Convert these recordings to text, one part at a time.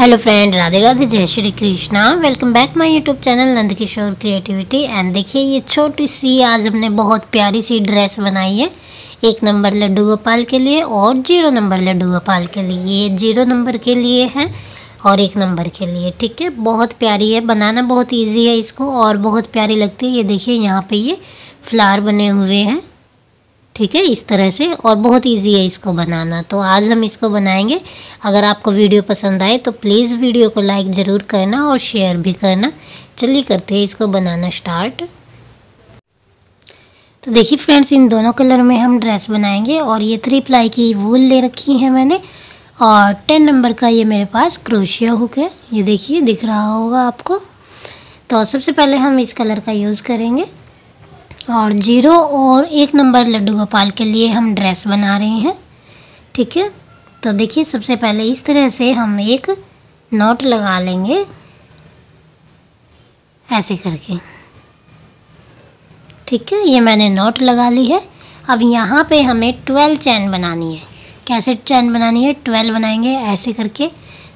Hello friend, Radhe Radhe, जय Shri Krishna. Welcome back my YouTube channel Nandkishore creativity. And देखिए, ये छोटी सी आज हमने बहुत प्यारी सी ड्रेस बनाई है 1 नंबर लड्डू गोपाल के लिए और 0 नंबर लड्डू गोपाल के लिए। ये 0 नंबर के लिए है और 1 नंबर के लिए। ठीक है, बहुत प्यारी है, बनाना बहुत ईजी है इसको और बहुत प्यारी लगती है। ये देखिए, यहाँ पे ये फ्लावर बने हुए हैं। ठीक है, इस तरह से, और बहुत इजी है इसको बनाना। तो आज हम इसको बनाएंगे। अगर आपको वीडियो पसंद आए तो प्लीज़ वीडियो को लाइक ज़रूर करना और शेयर भी करना। चलिए करते हैं इसको बनाना स्टार्ट। तो देखिए फ्रेंड्स, इन दोनों कलर में हम ड्रेस बनाएंगे। और ये 3 प्लाई की वूल ले रखी है मैंने और 10 नंबर का ये मेरे पास क्रोशिया हुक है। ये देखिए, दिख रहा होगा आपको। तो सबसे पहले हम इस कलर का यूज़ करेंगे और 0 और 1 नंबर लड्डू गोपाल के लिए हम ड्रेस बना रहे हैं। ठीक है, तो देखिए, सबसे पहले इस तरह से हम एक नॉट लगा लेंगे ऐसे करके। ठीक है, ये मैंने नॉट लगा ली है। अब यहाँ पे हमें 12 चैन बनानी है। कैसे चैन बनानी है? 12 बनाएंगे ऐसे करके।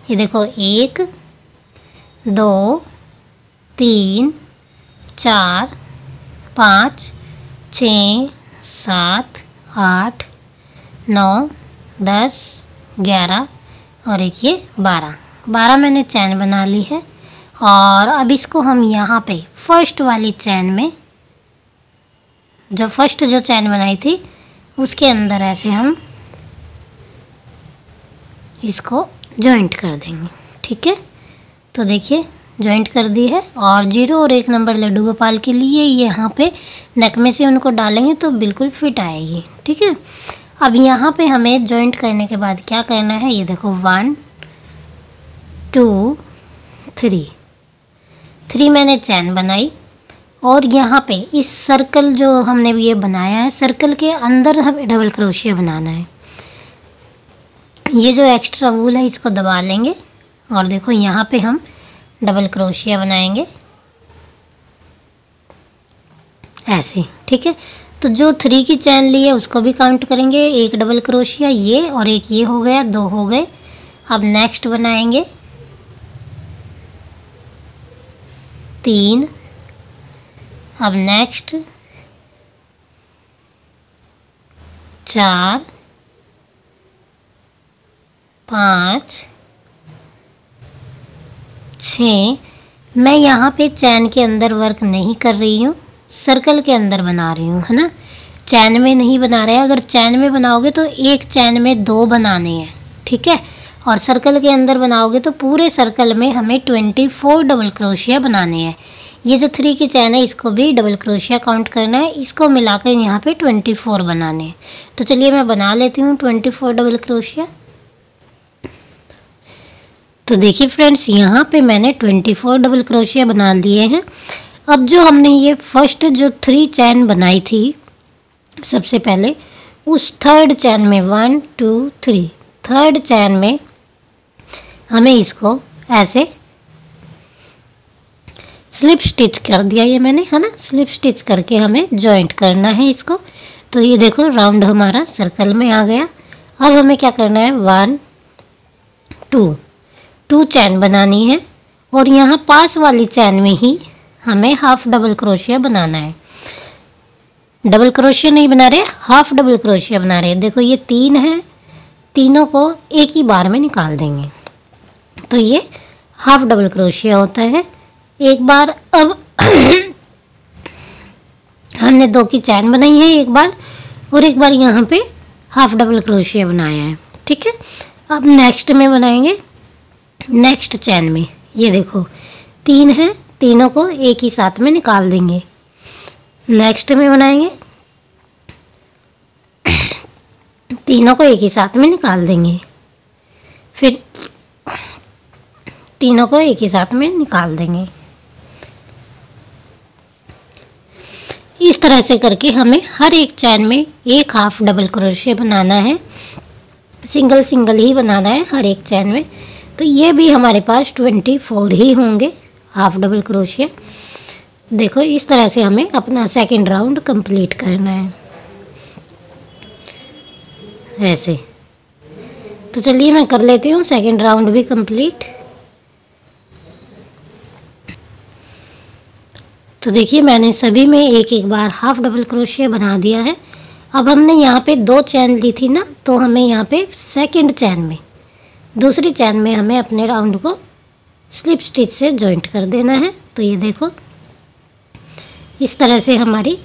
ये देखो, 1 2 3 4 5 6 7 8 9 10 11 और एक ये 12 मैंने चैन बना ली है। और अब इसको हम यहाँ पे फर्स्ट वाली चैन में, जो फर्स्ट जो चैन बनाई थी उसके अंदर ऐसे हम इसको जॉइंट कर देंगे। ठीक है, तो देखिए जॉइंट कर दी है। और 0 और 1 नंबर लड्डू गोपाल के लिए यहाँ पे नेक में से उनको डालेंगे तो बिल्कुल फिट आएगी। ठीक है, अब यहाँ पे हमें जॉइंट करने के बाद क्या करना है? ये देखो, 1 2 3 मैंने चैन बनाई और यहाँ पे इस सर्कल जो हमने ये बनाया है, सर्कल के अंदर हमें डबल क्रोशिया बनाना है। ये जो एक्स्ट्रा वूल है इसको दबा लेंगे और देखो यहाँ पे हम डबल क्रोशिया बनाएंगे ऐसे। ठीक है, तो जो 3 की चैन ली है उसको भी काउंट करेंगे। 1 डबल क्रोशिया ये और एक ये हो गया, 2 हो गए। अब नेक्स्ट बनाएंगे 3। अब नेक्स्ट 4 5 6। मैं यहाँ पे चैन के अंदर वर्क नहीं कर रही हूँ, सर्कल के अंदर बना रही हूँ, है ना। चैन में नहीं बना रहे हैं। अगर चैन में बनाओगे तो एक चैन में 2 बनाने हैं। ठीक है, और सर्कल के अंदर बनाओगे तो पूरे सर्कल में हमें 24 डबल क्रोशिया बनाने हैं। ये जो 3 की चैन है इसको भी डबल क्रोशिया काउंट करना है, इसको मिलाकर यहाँ पे 24 बनाने हैं। तो चलिए मैं बना लेती हूँ 24 डबल क्रोशिया। तो देखिए फ्रेंड्स, यहाँ पे मैंने 24 डबल क्रोशिया बना लिए हैं। अब जो हमने ये फर्स्ट जो 3 चैन बनाई थी सबसे पहले, उस 3rd चैन में 1 2 3 3rd चैन में हमें इसको ऐसे स्लिप स्टिच कर दिया ये मैंने, है ना। स्लिप स्टिच करके हमें जॉइंट करना है इसको। तो ये देखो, राउंड हमारा सर्कल में आ गया। अब हमें क्या करना है? 1 2 चैन बनानी है और यहाँ पास वाली चैन में ही हमें हाफ डबल क्रोशिया बनाना है। डबल क्रोशिया नहीं बना रहे, हाफ डबल क्रोशिया बना रहे हैं। देखो, ये 3 है, तीनों को एक ही बार में निकाल देंगे तो ये हाफ डबल क्रोशिया होता है एक बार। अब हमने 2 की चैन बनाई है एक बार और एक बार यहाँ पे हाफ डबल क्रोशिया बनाया है। ठीक है, अब नेक्स्ट में बनाएंगे नेक्स्ट चैन में। ये देखो, 3 है, तीनों को एक ही साथ में निकाल देंगे। नेक्स्ट में बनाएंगे, तीनों को एक ही साथ में निकाल देंगे। फिर तीनों को एक ही साथ में निकाल देंगे। इस तरह से करके हमें हर एक चैन में एक हाफ डबल क्रोशिया बनाना है। सिंगल सिंगल ही बनाना है हर एक चैन में। तो ये भी हमारे पास 24 ही होंगे हाफ डबल क्रोशिया। देखो, इस तरह से हमें अपना सेकंड राउंड कंप्लीट करना है ऐसे। तो चलिए मैं कर लेती हूँ सेकंड राउंड भी कंप्लीट। तो देखिए मैंने सभी में एक एक बार हाफ डबल क्रोशिया बना दिया है। अब हमने यहाँ पे 2 चैन ली थी ना, तो हमें यहाँ पे सेकंड चैन में, दूसरी चैन में हमें अपने राउंड को स्लिप स्टिच से जॉइंट कर देना है। तो ये देखो इस तरह से हमारी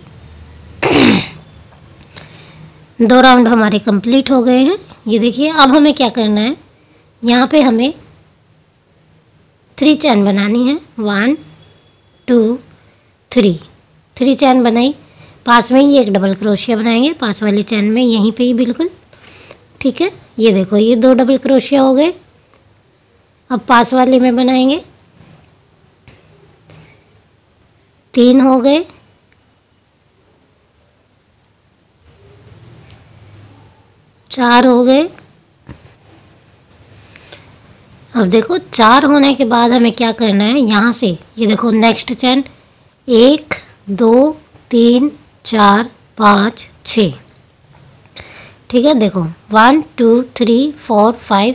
2 राउंड हमारे कंप्लीट हो गए हैं। ये देखिए अब हमें क्या करना है, यहाँ पे हमें 3 चैन बनानी है। 1 2 3 चैन बनाई, पास में ही एक डबल क्रोशिया बनाएंगे, पास वाली चैन में यहीं पे ही बिल्कुल, ठीक है। ये देखो ये 2 डबल क्रोशिया हो गए। अब पास वाले में बनाएंगे, 3 हो गए, 4 हो गए। अब देखो 4 होने के बाद हमें क्या करना है, यहाँ से ये देखो नेक्स्ट चैन 1 2 3 4 5 6, ठीक है। देखो 1 2 3 4 5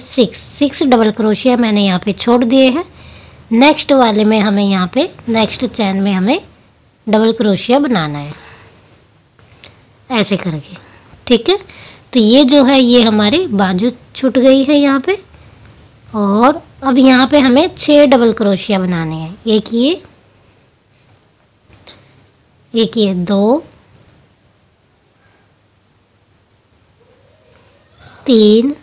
6 डबल क्रोशिया मैंने यहाँ पे छोड़ दिए हैं। नेक्स्ट वाले में हमें यहाँ पे नेक्स्ट चैन में हमें डबल क्रोशिया बनाना है ऐसे करके, ठीक है। तो ये जो है ये हमारी बाजू छूट गई है यहाँ पे। और अब यहाँ पे हमें 6 डबल क्रोशिया बनाने हैं। एक ये 2 3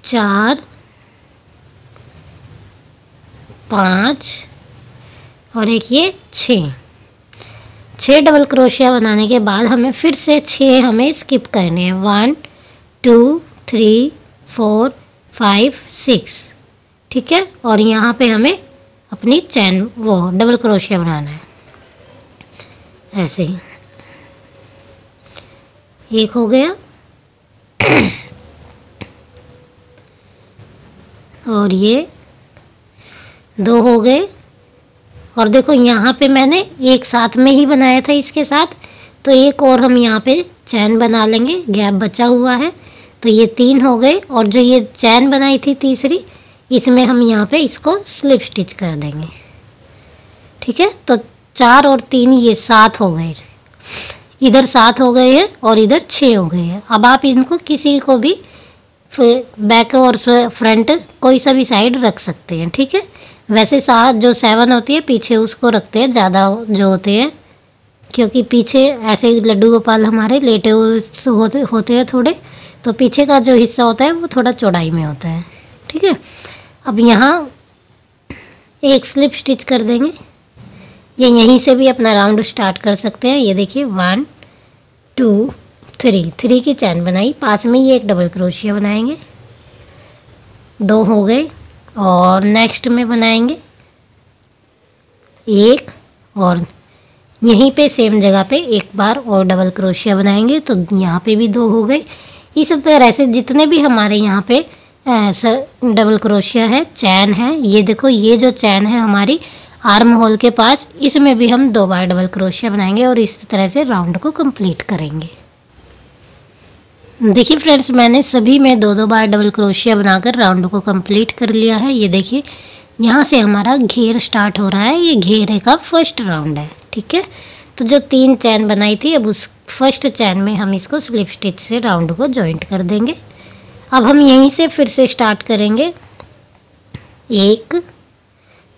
4 5 और एक ये 6 डबल क्रोशिया बनाने के बाद हमें फिर से 6 हमें स्किप करने हैं। 1 2 3 4 5 6, ठीक है। और यहाँ पे हमें अपनी चैन वो डबल क्रोशिया बनाना है ऐसे ही। एक हो गया और ये 2 हो गए। और देखो यहाँ पे मैंने एक साथ में ही बनाया था इसके साथ, तो एक और हम यहाँ पे चैन बना लेंगे, गैप बचा हुआ है। तो ये 3 हो गए। और जो ये चैन बनाई थी तीसरी, इसमें हम यहाँ पे इसको स्लिप स्टिच कर देंगे, ठीक है। तो 4 और 3 ये 7 हो गए, इधर 7 हो गए हैं और इधर 6 हो गए हैं। अब आप इनको किसी को भी बैक और फ्रंट कोई सा भी साइड रख सकते हैं, ठीक है। वैसे 7 होती है पीछे उसको रखते हैं ज़्यादा जो होते हैं, क्योंकि पीछे ऐसे लड्डू गोपाल हमारे लेटे होते हैं थोड़े, तो पीछे का जो हिस्सा होता है वो थोड़ा चौड़ाई में होता है, ठीक है। अब यहाँ एक स्लिप स्टिच कर देंगे। ये यहीं से भी अपना राउंड स्टार्ट कर सकते हैं। ये देखिए 1 2 3 की चैन बनाई, पास में ही एक डबल क्रोशिया बनाएंगे, 2 हो गए। और नेक्स्ट में बनाएंगे 1 और यहीं पे सेम जगह पे एक बार और डबल क्रोशिया बनाएंगे, तो यहाँ पे भी 2 हो गए। इस तरह से जितने भी हमारे यहाँ पे डबल क्रोशिया है, चैन है, ये देखो ये जो चैन है हमारी आर्म होल के पास, इसमें भी हम 2 बार डबल क्रोशिया बनाएंगे और इस तरह से राउंड को कंप्लीट करेंगे। देखिए फ्रेंड्स, मैंने सभी में 2 बार डबल क्रोशिया बनाकर राउंड को कंप्लीट कर लिया है। ये देखिए यहाँ से हमारा घेर स्टार्ट हो रहा है, ये घेरे का फर्स्ट राउंड है, ठीक है। तो जो 3 चैन बनाई थी, अब उस फर्स्ट चैन में हम इसको स्लिप स्टिच से राउंड को जॉइंट कर देंगे। अब हम यहीं से फिर से स्टार्ट करेंगे। 1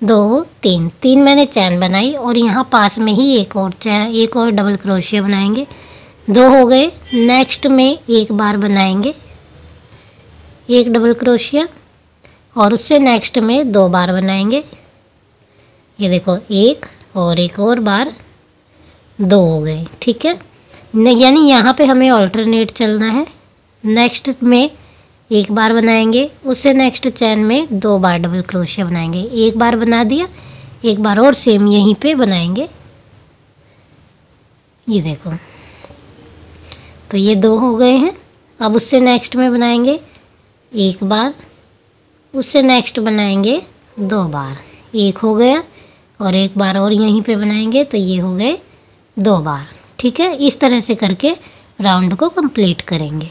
2 3 मैंने चैन बनाई और यहाँ पास में ही एक और डबल क्रोशिया बनाएंगे, 2 हो गए। नेक्स्ट में एक बार बनाएंगे एक डबल क्रोशिया और उससे नेक्स्ट में 2 बार बनाएंगे। ये देखो 1 और एक और बार, 2 हो गए, ठीक है। यानी यहाँ पे हमें ऑल्टरनेट चलना है। नेक्स्ट में एक बार बनाएंगे, उससे नेक्स्ट चैन में 2 बार डबल क्रोशिया बनाएंगे, एक बार बना दिया, एक बार और सेम यहीं पे बनाएंगे। ये देखो तो ये 2 हो गए हैं। अब उससे नेक्स्ट में बनाएंगे एक बार, उससे नेक्स्ट बनाएंगे 2 बार, 1 हो गया। और एक बार और यहीं पे बनाएंगे, तो ये हो गए 2 बार, ठीक है। इस तरह से करके राउंड को कंप्लीट करेंगे।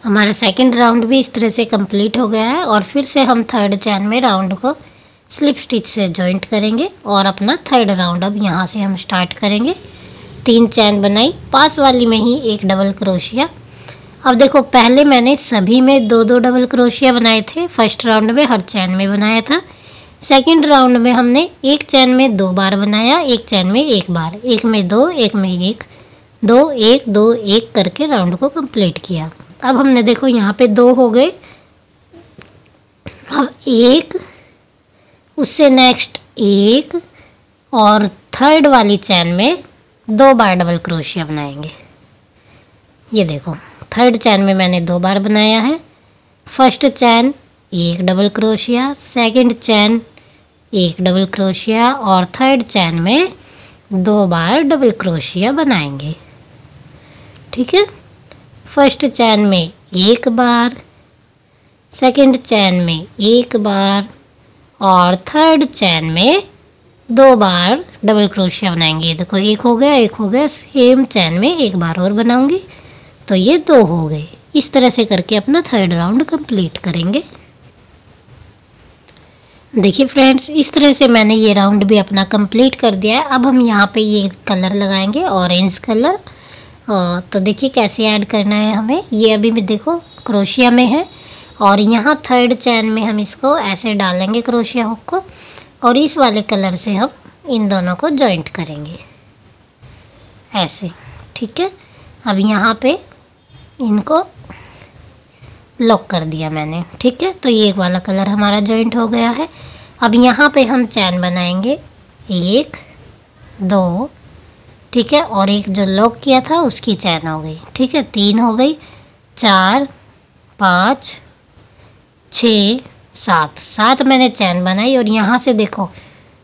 हमारा सेकंड राउंड भी इस तरह से कंप्लीट हो गया है और फिर से हम थर्ड चैन में राउंड को स्लिप स्टिच से जॉइंट करेंगे और अपना थर्ड राउंड अब यहाँ से हम स्टार्ट करेंगे। 3 चैन बनाई, पास वाली में ही एक डबल क्रोशिया। अब देखो पहले मैंने सभी में 2-2 डबल क्रोशिया बनाए थे, फर्स्ट राउंड में हर चैन में बनाया था। सेकंड राउंड में हमने एक चैन में 2 बार बनाया, एक चैन में 1 बार, एक में 2, एक में 1, 2 1 2 1 करके राउंड को कंप्लीट किया। अब हमने देखो यहाँ पे 2 हो गए, अब 1, उससे नेक्स्ट 1 और थर्ड वाली चैन में 2 बार डबल क्रोशिया बनाएंगे। ये देखो थर्ड चैन में मैंने 2 बार बनाया है। फर्स्ट चैन 1 डबल क्रोशिया, सेकंड चैन 1 डबल क्रोशिया और थर्ड चैन में 2 बार डबल क्रोशिया बनाएंगे। ठीक है, फर्स्ट चैन में 1 बार, सेकंड चैन में 1 बार और थर्ड चैन में 2 बार डबल क्रोशिया बनाएंगे। देखो 1 हो गया, 1 हो गया, सेम चैन में 1 बार और बनाऊंगी तो ये 2 हो गए। इस तरह से करके अपना थर्ड राउंड कंप्लीट करेंगे। देखिए फ्रेंड्स, इस तरह से मैंने ये राउंड भी अपना कंप्लीट कर दिया है। अब हम यहाँ पे ये कलर लगाएंगे, ऑरेंज कलर। तो देखिए कैसे ऐड करना है हमें। ये अभी भी देखो क्रोशिया में है और यहाँ थर्ड चैन में हम इसको ऐसे डालेंगे क्रोशिया हुक को और इस वाले कलर से हम इन दोनों को जॉइंट करेंगे ऐसे। ठीक है, अब यहाँ पे इनको लॉक कर दिया मैंने। ठीक है, तो ये वाला कलर हमारा जॉइंट हो गया है। अब यहाँ पे हम चैन बनाएंगे 1 2, ठीक है, और एक जो लॉक किया था उसकी चैन हो गई। ठीक है, 3 हो गई, 4 5 6 7 मैंने चैन बनाई। और यहाँ से देखो,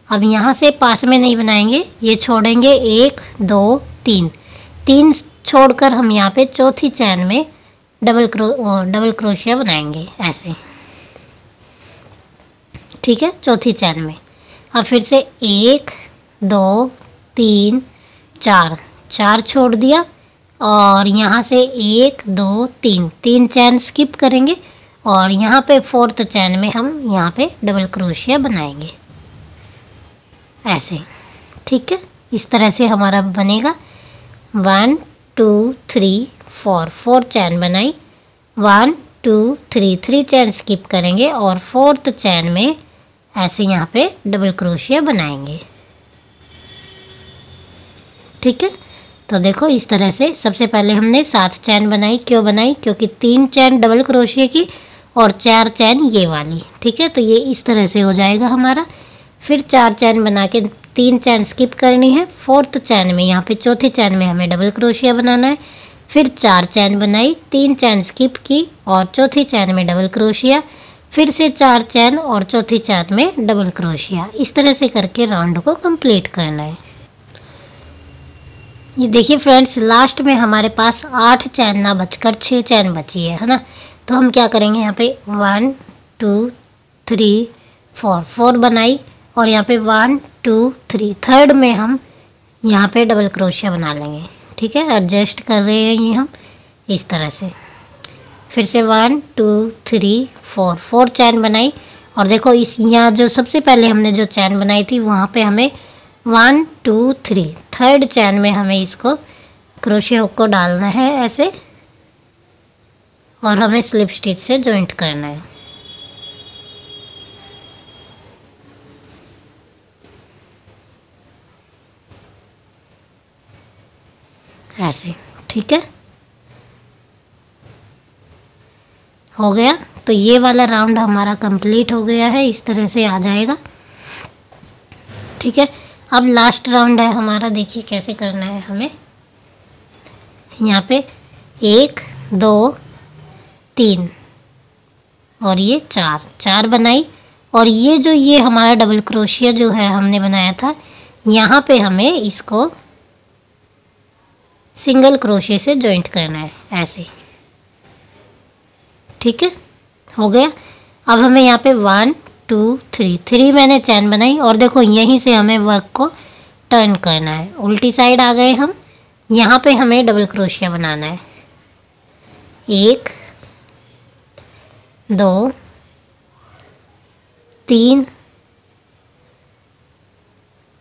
अब यहाँ से पास में नहीं बनाएंगे, ये छोड़ेंगे 1 2 3 छोड़कर हम यहाँ पे चौथी चैन में डबल क्रोशिया बनाएंगे ऐसे। ठीक है, चौथी चैन में। अब फिर से 1 2 3 4 छोड़ दिया और यहाँ से 1 2 3 चैन स्किप करेंगे और यहाँ पे फोर्थ चैन में हम यहाँ पे डबल क्रोशिया बनाएंगे ऐसे। ठीक है, इस तरह से हमारा बनेगा। 1 2 3 4 चैन बनाई, 1 2 3 चैन स्किप करेंगे और फोर्थ चैन में ऐसे यहाँ पे डबल क्रोशिया बनाएंगे। ठीक है, तो देखो इस तरह से सबसे पहले हमने 7 चैन बनाई। क्यों बनाई? क्योंकि 3 चैन डबल क्रोशिया की और 4 चैन ये वाली। ठीक है, तो ये इस तरह से हो जाएगा हमारा। फिर 4 चैन बना के 3 चैन स्किप करनी है, फोर्थ चैन में यहाँ पे चौथी चैन में हमें डबल क्रोशिया बनाना है। फिर 4 चैन बनाई, 3 चैन स्किप की और चौथी चैन में डबल क्रोशिया, फिर से 4 चैन और चौथी चैन में डबल क्रोशिया। इस तरह से करके राउंड को कंप्लीट करना है। ये देखिए फ्रेंड्स, लास्ट में हमारे पास 8 चैन ना बचकर 6 चैन बची है ना। तो हम क्या करेंगे, यहाँ पे 1 2 3 4 बनाई और यहाँ पे 1 2 3 थर्ड में हम यहाँ पे डबल क्रोशिया बना लेंगे। ठीक है, एडजस्ट कर रहे हैं ये हम इस तरह से। फिर से 1 2 3 4 चैन बनाई और देखो इस यहाँ जो सबसे पहले हमने जो चैन बनाई थी वहाँ पे हमें 1 2 3 थर्ड चैन में हमें इसको क्रोशिया हुक को डालना है ऐसे और हमें स्लिप स्टिच से जॉइंट करना है ऐसे। ठीक है, हो गया। तो ये वाला राउंड हमारा कंप्लीट हो गया है, इस तरह से आ जाएगा। ठीक है, अब लास्ट राउंड है हमारा। देखिए कैसे करना है हमें। यहाँ पे 1 2 3 और ये 4 बनाई और ये हमारा डबल क्रोशिया जो है हमने बनाया था, यहाँ पे हमें इसको सिंगल क्रोशिया से जॉइंट करना है ऐसे। ठीक है, हो गया। अब हमें यहाँ पे 1 2 3 मैंने चैन बनाई और देखो यहीं से हमें वर्क को टर्न करना है। उल्टी साइड आ गए हम, यहाँ पे हमें डबल क्रोशिया बनाना है। 1 2 3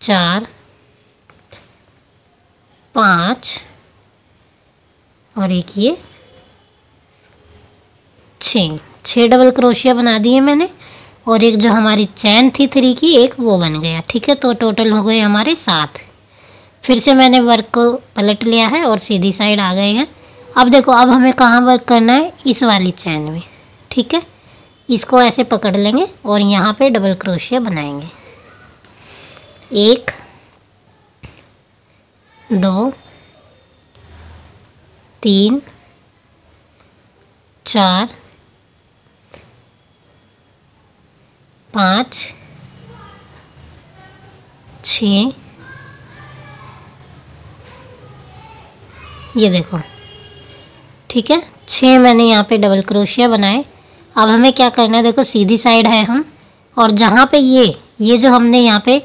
4 5 और एक ये 6 डबल क्रोशिया बना दिए मैंने। और एक जो हमारी चैन थी 3 की, एक वो बन गया। ठीक है, तो टोटल हो गए हमारे 7। फिर से मैंने वर्क को पलट लिया है और सीधी साइड आ गए हैं। अब देखो, अब हमें कहाँ वर्क करना है, इस वाली चैन में। ठीक है, इसको ऐसे पकड़ लेंगे और यहाँ पे डबल क्रोशिया बनाएंगे। 1 2 3 4 5 6, ये देखो। ठीक है, 6 मैंने यहाँ पे डबल क्रोशिया बनाए। अब हमें क्या करना है, देखो सीधी साइड है हम, और जहाँ पे ये जो हमने यहाँ पे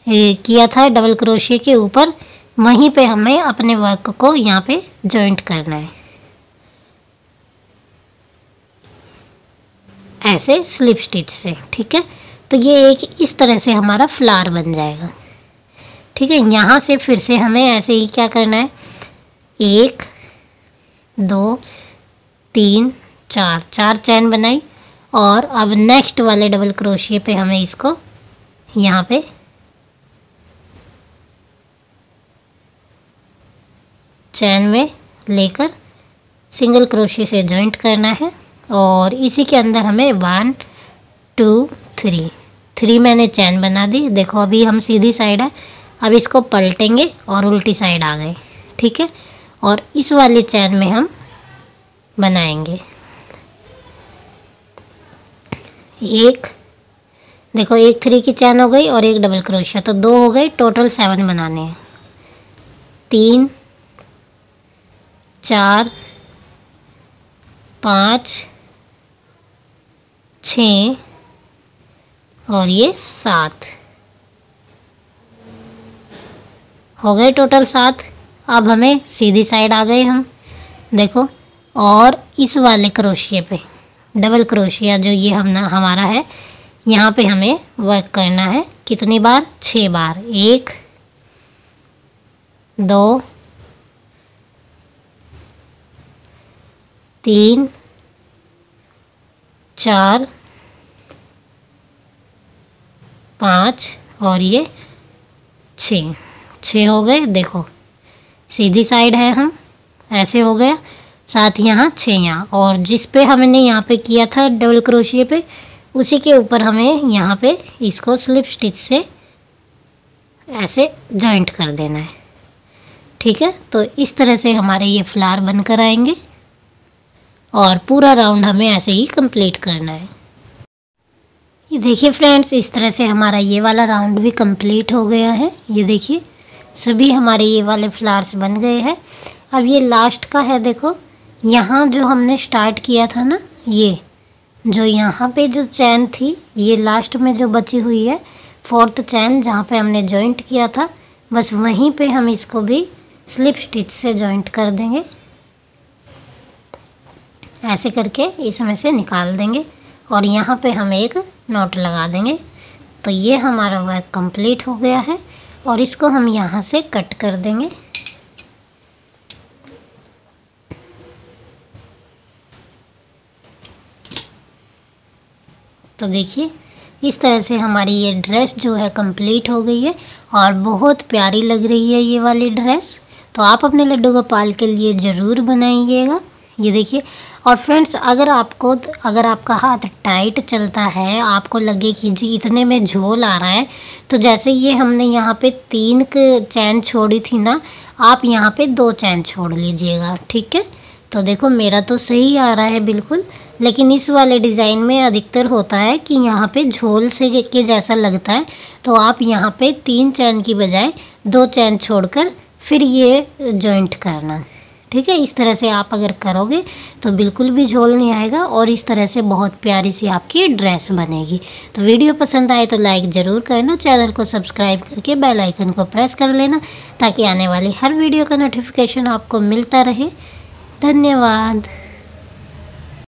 किया था डबल क्रोशिया के ऊपर, वहीं पे हमें अपने वर्क को यहाँ पे जॉइंट करना है, ऐसे स्लिप स्टिच से। ठीक है, तो ये एक इस तरह से हमारा फ्लावर बन जाएगा। ठीक है, यहाँ से फिर से हमें ऐसे ही क्या करना है, 1 2 3 4 चैन बनाई। और अब नेक्स्ट वाले डबल क्रोशिया पे हमें इसको यहाँ पे चैन में लेकर सिंगल क्रोशिया से जॉइंट करना है। और इसी के अंदर हमें 1 2 3 मैंने चैन बना दी। देखो, अभी हम सीधी साइड है, अब इसको पलटेंगे और उल्टी साइड आ गए। ठीक है, और इस वाली चैन में हम बनाएंगे देखो, एक 3 की चैन हो गई और एक डबल क्रोशिया, तो 2 हो गए, टोटल 7 बनाने हैं। 3 4 5 6 और ये 7 हो गए, टोटल 7। अब हमें सीधी साइड आ गए हम, देखो। और इस वाले क्रोशिया पे डबल क्रोशिया जो ये हमारा है, यहाँ पे हमें वर्क करना है। कितनी बार, 6 बार। 1 2 3 4 5 और ये 6 हो गए। देखो, सीधी साइड है हम, ऐसे हो गया। साथ यहाँ 6 यहाँ, और जिस पे हमने यहाँ पे किया था डबल क्रोशिया पे, उसी के ऊपर हमें यहाँ पे इसको स्लिप स्टिच से ऐसे जॉइंट कर देना है। ठीक है, तो इस तरह से हमारे ये फ्लावर बनकर आएंगे और पूरा राउंड हमें ऐसे ही कंप्लीट करना है। ये देखिए फ्रेंड्स, इस तरह से हमारा ये वाला राउंड भी कंप्लीट हो गया है। ये देखिए, सभी हमारे ये वाले फ्लावर्स बन गए हैं। अब ये लास्ट का है। देखो, यहाँ जो हमने स्टार्ट किया था ना, ये जो यहाँ पे जो चैन थी, ये लास्ट में जो बची हुई है 4th चैन, जहाँ पे हमने जॉइंट किया था, बस वहीं पे हम इसको भी स्लिप स्टिच से जॉइंट कर देंगे। ऐसे करके इसमें से निकाल देंगे और यहाँ पे हम एक नॉट लगा देंगे। तो ये हमारा वर्क कंप्लीट हो गया है और इसको हम यहाँ से कट कर देंगे। तो देखिए, इस तरह से हमारी ये ड्रेस जो है कंप्लीट हो गई है और बहुत प्यारी लग रही है ये वाली ड्रेस। तो आप अपने लड्डू गोपाल के लिए ज़रूर बनाइएगा। ये देखिए, और फ्रेंड्स, अगर आपका हाथ टाइट चलता है, आपको लगे कि जी इतने में झोल आ रहा है, तो जैसे ये हमने यहाँ पे 3 चैन छोड़ी थी ना, आप यहाँ पे 2 चैन छोड़ लीजिएगा। ठीक है, तो देखो मेरा तो सही आ रहा है बिल्कुल, लेकिन इस वाले डिज़ाइन में अधिकतर होता है कि यहाँ पे झोल से के जैसा लगता है। तो आप यहाँ पे 3 चैन की बजाय 2 चैन छोड़कर फिर ये जॉइंट करना। ठीक है, इस तरह से आप अगर करोगे तो बिल्कुल भी झोल नहीं आएगा और इस तरह से बहुत प्यारी सी आपकी ड्रेस बनेगी। तो वीडियो पसंद आए तो लाइक ज़रूर करना, चैनल को सब्सक्राइब करके बेल आइकन को प्रेस कर लेना ताकि आने वाली हर वीडियो का नोटिफिकेशन आपको मिलता रहे। धन्यवाद।